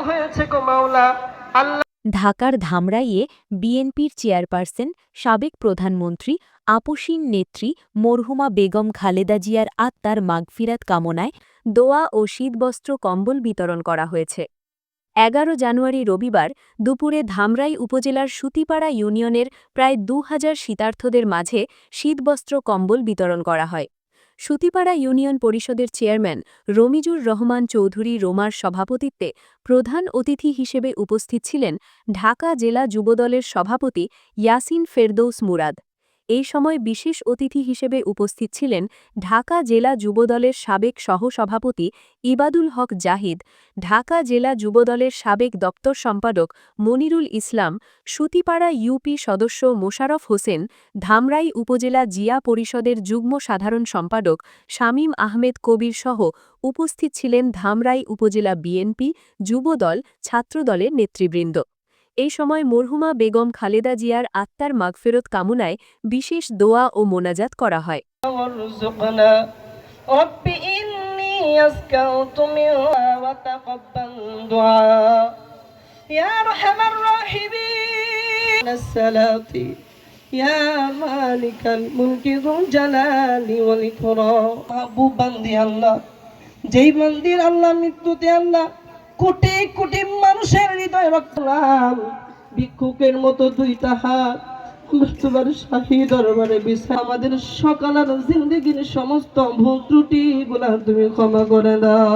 হয়েছে গো মাওলা। আল্লাহ ঢাকার ধামরাইয়ে বিএনপির চেয়ারপারসন সাবেক প্রধানমন্ত্রী আপসীন নেত্রী মরহুমা বেগম খালেদা জিয়ার আত্মার মাগফিরাত কামনায় দোয়া ও শীতবস্ত্র কম্বল বিতরণ করা হয়েছে। ১১ জানুয়ারি রবিবার দুপুরে ধামরাই উপজেলার সুতিপাড়া ইউনিয়নের প্রায় ২,০০০ শীতার্থদের মাঝে শীতবস্ত্র কম্বল বিতরণ করা হয়। সুতিপাড়া ইউনিয়ন পরিষদের চেয়ারম্যান রমিজুর রহমান চৌধুরী রোমার সভাপতিত্বে প্রধান অতিথি হিসেবে উপস্থিত ছিলেন ঢাকা জেলা যুবদলের সভাপতি ইয়াসিন ফেরদৌস মুরাদ। এই সময় বিশেষ অতিথি হিসেবে উপস্থিত ছিলেন ঢাকা জেলা যুবদলের সাবেক সহসভাপতি ইবাদুল হক জাহিদ, ঢাকা জেলা যুবদলের সাবেক দপ্তর সম্পাদক মনিরুল ইসলাম, সুতিপাড়া ইউপি সদস্য মোশাররফ হোসেন, ধামরাই উপজেলা জিয়া পরিষদের যুগ্ম সাধারণ সম্পাদক শামীম আহমেদ কবির সহ উপস্থিত ছিলেন ধামরাই উপজেলা বিএনপি, যুবদল, ছাত্রদলের নেতৃবৃন্দ। এই সময় মরহুমা বেগম খালেদা জিয়ার আত্মার মাগফিরত কামনায় বিশেষ দোয়া ও মোনাজাত করা হয়। ওয়ারযুকনা রব্বি ইন্নী আসকাউতু মিনহা ওয়া তাকাব্বাল দুআ ইয়া আরহামার রাহিমিন আসসালাতি ইয়া মালিকাল মুলকি যুল জালালি ওয়াল ইকরাম। মাহবুব বান্দি আল্লাহ, যেই বান্দির আল্লাহ মৃত্যুতে আল্লাহ কোটি কোটি মানুষের হৃদয় রাখলাম, ভিক্ষুকের মতো দুইটা হাত তোমার শাহী দরবারে বিছা। আমাদের সকালের জিন্দেগির সমস্ত ভুল ত্রুটি গুনাহ তুমি ক্ষমা করে দাও।